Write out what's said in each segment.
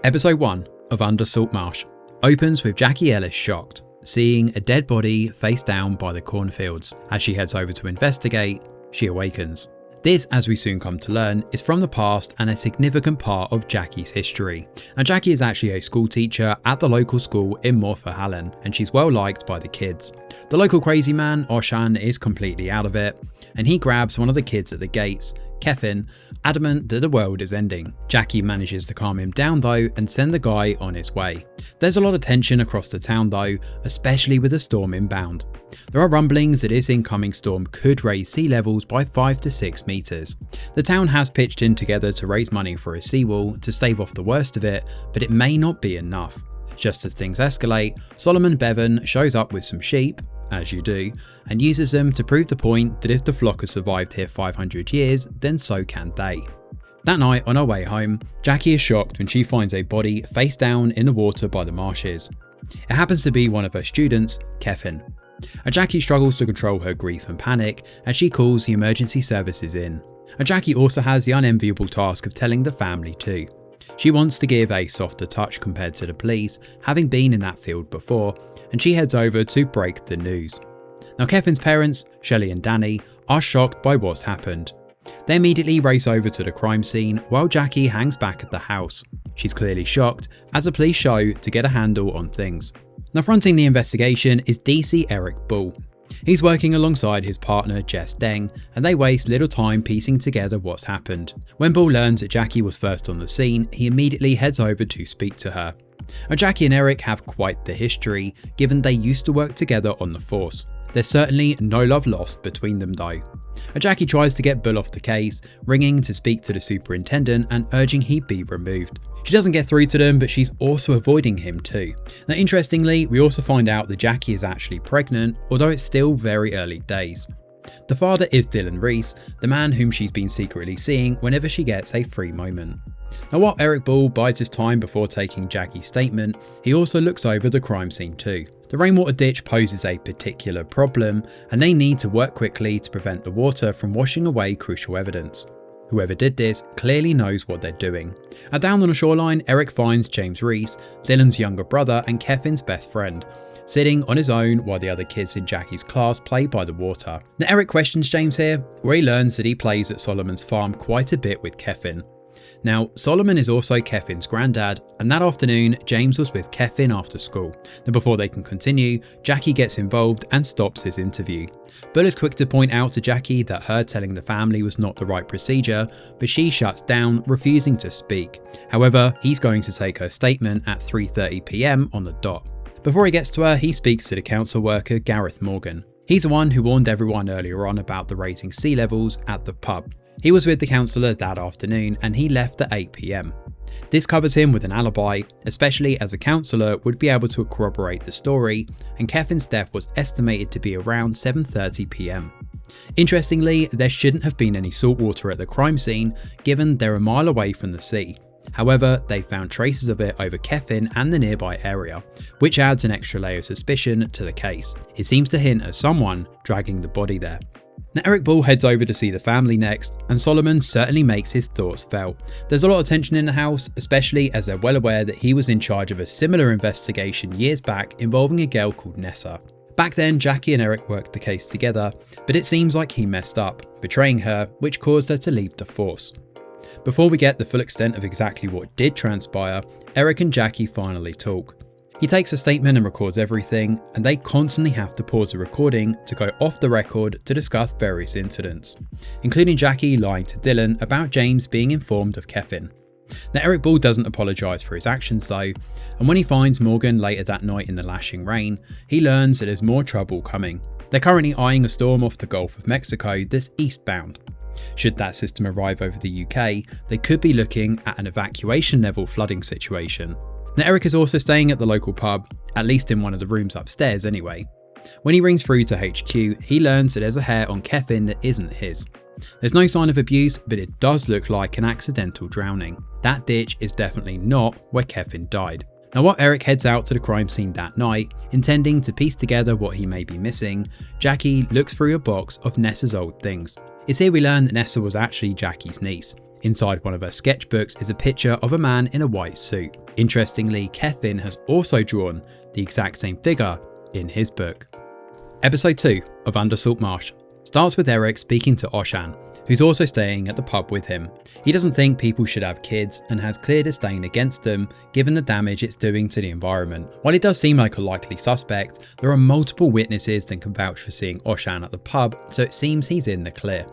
Episode 1 of Under Salt Marsh opens with Jackie Ellis shocked, seeing a dead body face down by the cornfields. As she heads over to investigate, she awakens. This, as we soon come to learn, is from the past and a significant part of Jackie's history. And Jackie is actually a school teacher at the local school in Morphethallen, and she's well liked by the kids. The local crazy man, Oshan, is completely out of it, and he grabs one of the kids at the gates, Kevin, adamant that the world is ending. Jackie manages to calm him down though and send the guy on his way. There's a lot of tension across the town though, especially with the storm inbound. There are rumblings that this incoming storm could raise sea levels by 5 to 6 meters. The town has pitched in together to raise money for a seawall to stave off the worst of it, but it may not be enough. Just as things escalate, Solomon Bevan shows up with some sheep, as you do, and uses them to prove the point that if the flock has survived here 500 years, then so can they. That night on her way home, Jackie is shocked when she finds a body face down in the water by the marshes. It happens to be one of her students, Kevin. Jackie struggles to control her grief and panic as she calls the emergency services in. Jackie also has the unenviable task of telling the family too. She wants to give a softer touch compared to the police, having been in that field before, and she heads over to break the news. Now Kevin's parents, Shelley and Danny, are shocked by what's happened. They immediately race over to the crime scene while Jackie hangs back at the house. She's clearly shocked as the police show to get a handle on things. Now fronting the investigation is DC Eric Bull. He's working alongside his partner Jess Deng, and they waste little time piecing together what's happened. When Bull learns that Jackie was first on the scene, he immediately heads over to speak to her. Now Jackie and Eric have quite the history, given they used to work together on the force. There's certainly no love lost between them though. Jackie tries to get Bull off the case, ringing to speak to the superintendent and urging he be removed. She doesn't get through to them, but she's also avoiding him too. Now interestingly, we also find out that Jackie is actually pregnant, although it's still very early days. The father is Dylan Reese, the man whom she's been secretly seeing whenever she gets a free moment. Now while Eric Bull bides his time before taking Jackie's statement, he also looks over the crime scene too. The rainwater ditch poses a particular problem, and they need to work quickly to prevent the water from washing away crucial evidence. Whoever did this clearly knows what they're doing. Down on the shoreline, Eric finds James Reese, Dylan's younger brother and Kevin's best friend, sitting on his own while the other kids in Jackie's class play by the water. Now Eric questions James here, where he learns that he plays at Solomon's farm quite a bit with Kevin. Now, Solomon is also Kevin's granddad, and that afternoon, James was with Kevin after school. Now before they can continue, Jackie gets involved and stops his interview. Bull is quick to point out to Jackie that her telling the family was not the right procedure, but she shuts down, refusing to speak. However, he's going to take her statement at 3:30 PM on the dot. Before he gets to her, he speaks to the council worker Gareth Morgan. He's the one who warned everyone earlier on about the raising sea levels at the pub. He was with the councillor that afternoon and he left at 8 PM. This covers him with an alibi, especially as a councillor would be able to corroborate the story, and Kevin's death was estimated to be around 7:30 PM. Interestingly, there shouldn't have been any salt water at the crime scene, given they're a mile away from the sea. However, they found traces of it over Kevin and the nearby area, which adds an extra layer of suspicion to the case. It seems to hint at someone dragging the body there. Now Eric Bull heads over to see the family next, and Solomon certainly makes his thoughts felt. There's a lot of tension in the house, especially as they're well aware that he was in charge of a similar investigation years back involving a girl called Nessa. Back then, Jackie and Eric worked the case together, but it seems like he messed up, betraying her, which caused her to leave the force. Before we get the full extent of exactly what did transpire, Eric and Jackie finally talk. He takes a statement and records everything, and they constantly have to pause the recording to go off the record to discuss various incidents, including Jackie lying to Dylan about James being informed of Kevin. Now Eric Bull doesn't apologise for his actions though, and when he finds Morgan later that night in the lashing rain, he learns that there's more trouble coming. They're currently eyeing a storm off the Gulf of Mexico that's eastbound. Should that system arrive over the UK, they could be looking at an evacuation level flooding situation. Now Eric is also staying at the local pub, at least in one of the rooms upstairs anyway. When he rings through to HQ, he learns that there's a hair on Kevin that isn't his. There's no sign of abuse, but it does look like an accidental drowning. That ditch is definitely not where Kevin died. Now while Eric heads out to the crime scene that night, intending to piece together what he may be missing, Jackie looks through a box of Nessa's old things. It's here we learn that Nessa was actually Jackie's niece. Inside one of her sketchbooks is a picture of a man in a white suit. Interestingly, Kevin has also drawn the exact same figure in his book. Episode 2 of Under Salt Marsh starts with Eric speaking to Oshan, who's also staying at the pub with him. He doesn't think people should have kids and has clear disdain against them given the damage it's doing to the environment. While it does seem like a likely suspect, there are multiple witnesses that can vouch for seeing Oshan at the pub, so it seems he's in the clear.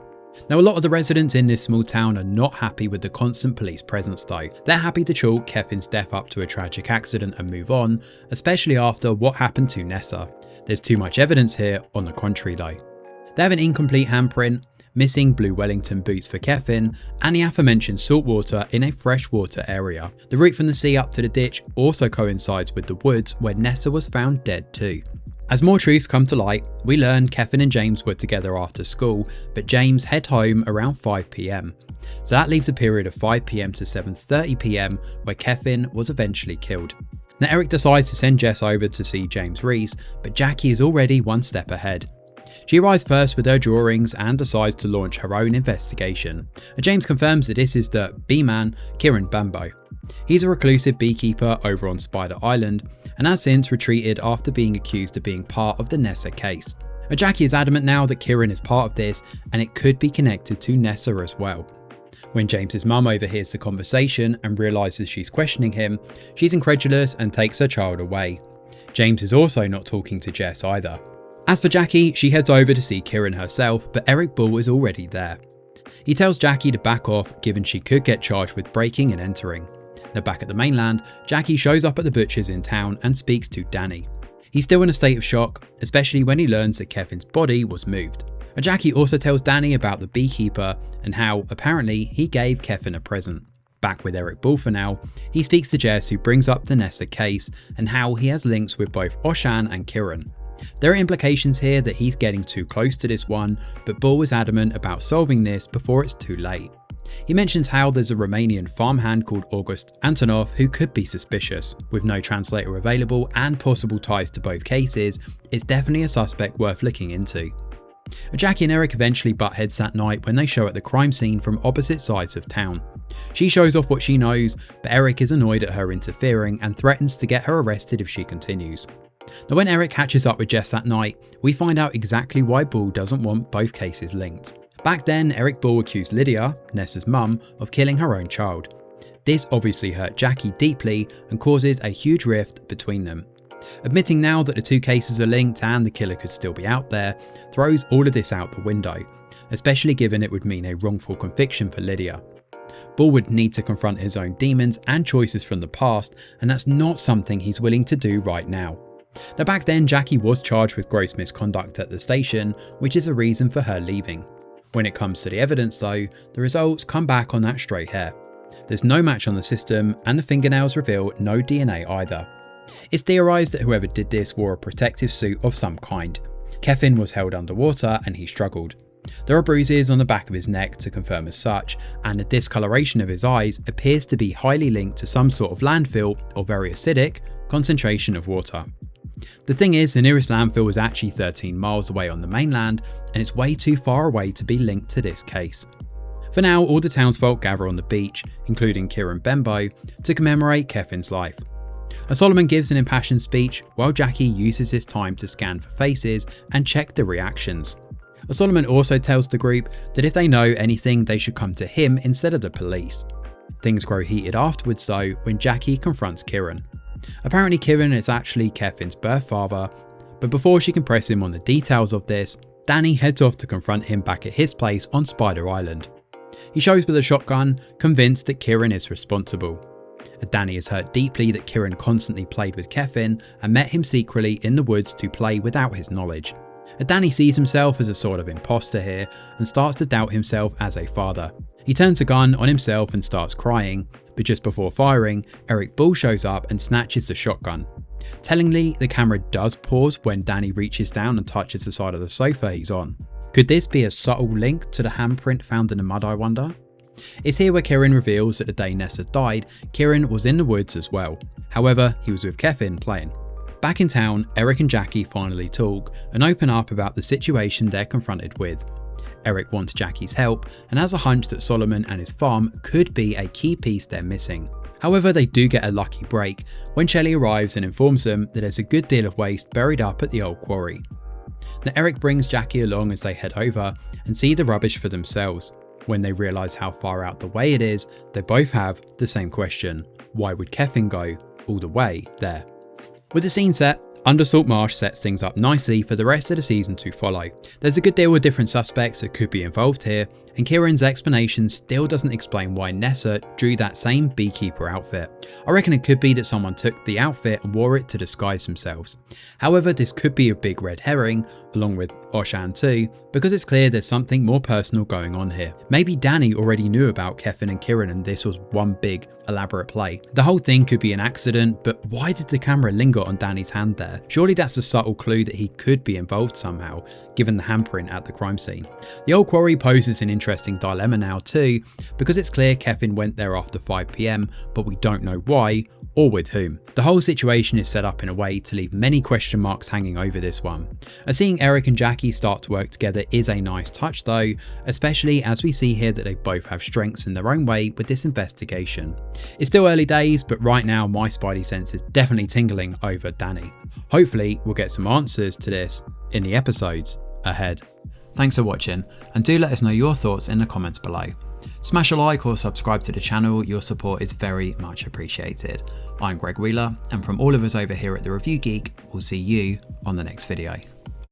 Now, a lot of the residents in this small town are not happy with the constant police presence though. They're happy to chalk Kevin's death up to a tragic accident and move on, especially after what happened to Nessa. There's too much evidence here on the contrary though. They have an incomplete handprint, missing blue Wellington boots for Kevin, and the aforementioned saltwater in a freshwater area. The route from the sea up to the ditch also coincides with the woods where Nessa was found dead too. As more truths come to light, we learn Kevin and James were together after school, but James head home around 5 PM. So that leaves a period of 5 PM to 7:30 PM where Kevin was eventually killed. Now Eric decides to send Jess over to see James Reese, but Jackie is already one step ahead. She arrives first with her drawings and decides to launch her own investigation. James confirms that this is the bee-man, Kieran Bambo. He's a reclusive beekeeper over on Spider Island and has since retreated after being accused of being part of the Nessa case. Jackie is adamant now that Kieran is part of this and it could be connected to Nessa as well. When James's mum overhears the conversation and realises she's questioning him, she's incredulous and takes her child away. James is also not talking to Jess either. As for Jackie, she heads over to see Kieran herself, but Eric Bull is already there. He tells Jackie to back off given she could get charged with breaking and entering. Now back at the mainland, Jackie shows up at the butcher's in town and speaks to Danny. He's still in a state of shock, especially when he learns that Kevin's body was moved. Jackie also tells Danny about the beekeeper and how, apparently, he gave Kevin a present. Back with Eric Bull for now, he speaks to Jess who brings up the Nessa case and how he has links with both Oshan and Kieran. There are implications here that he's getting too close to this one, but Bull is adamant about solving this before it's too late. He mentions how there's a Romanian farmhand called August Antonov who could be suspicious. With no translator available and possible ties to both cases, it's definitely a suspect worth looking into. Jackie and Eric eventually butt heads that night when they show at the crime scene from opposite sides of town. She shows off what she knows, but Eric is annoyed at her interfering and threatens to get her arrested if she continues. Now when Eric catches up with Jess that night, we find out exactly why Bull doesn't want both cases linked. Back then, Eric Bull accused Lydia, Nessa's mum, of killing her own child. This obviously hurt Jackie deeply and causes a huge rift between them. Admitting now that the two cases are linked and the killer could still be out there throws all of this out the window, especially given it would mean a wrongful conviction for Lydia. Bull would need to confront his own demons and choices from the past, and that's not something he's willing to do right now. Now back then, Jackie was charged with gross misconduct at the station, which is a reason for her leaving. When it comes to the evidence though, the results come back on that straight hair. There's no match on the system and the fingernails reveal no DNA either. It's theorised that whoever did this wore a protective suit of some kind. Kevin was held underwater and he struggled. There are bruises on the back of his neck to confirm as such, and the discoloration of his eyes appears to be highly linked to some sort of landfill or very acidic concentration of water. The thing is, the nearest landfill is actually 13 miles away on the mainland, and it's way too far away to be linked to this case. For now, all the townsfolk gather on the beach, including Kieran Bembo, to commemorate Kevin's life. Solomon gives an impassioned speech while Jackie uses his time to scan for faces and check the reactions. Solomon also tells the group that if they know anything, they should come to him instead of the police. Things grow heated afterwards though when Jackie confronts Kieran. Apparently Kieran is actually Kevin's birth father, but before she can press him on the details of this, Danny heads off to confront him back at his place on Spider Island. He shows with a shotgun, convinced that Kieran is responsible. Danny is hurt deeply that Kieran constantly played with Kevin and met him secretly in the woods to play without his knowledge. Danny sees himself as a sort of imposter here and starts to doubt himself as a father. He turns a gun on himself and starts crying, but just before firing, Eric Bull shows up and snatches the shotgun. Tellingly, the camera does pause when Danny reaches down and touches the side of the sofa he's on. Could this be a subtle link to the handprint found in the mud, I wonder? It's here where Kieran reveals that the day Nessa died, Kieran was in the woods as well. However, he was with Kevin playing. Back in town, Eric and Jackie finally talk and open up about the situation they're confronted with. Eric wants Jackie's help and has a hunch that Solomon and his farm could be a key piece they're missing. However, they do get a lucky break when Shelley arrives and informs them that there's a good deal of waste buried up at the old quarry. Now Eric brings Jackie along as they head over and see the rubbish for themselves. When they realise how far out the way it is, they both have the same question: why would Kevin go all the way there? With the scene set, Under Salt Marsh sets things up nicely for the rest of the season to follow. There's a good deal of different suspects that could be involved here, and Kieran's explanation still doesn't explain why Nessa drew that same beekeeper outfit. I reckon it could be that someone took the outfit and wore it to disguise themselves. However, this could be a big red herring, along with Oshan too, because it's clear there's something more personal going on here. Maybe Danny already knew about Kevin and Kieran and this was one big elaborate play. The whole thing could be an accident, but why did the camera linger on Danny's hand there? Surely that's a subtle clue that he could be involved somehow, given the handprint at the crime scene. The old quarry poses an interesting dilemma now too, because it's clear Kevin went there after 5 PM, but we don't know why or with whom. The whole situation is set up in a way to leave many question marks hanging over this one. Seeing Eric and Jackie start to work together is a nice touch though, especially as we see here that they both have strengths in their own way with this investigation. It's still early days, but right now my spidey sense is definitely tingling over Danny. Hopefully we'll get some answers to this in the episodes ahead. Thanks for watching, and do let us know your thoughts in the comments below. Smash a like or subscribe to the channel, your support is very much appreciated. I'm Greg Wheeler, and from all of us over here at The Review Geek, we'll see you on the next video.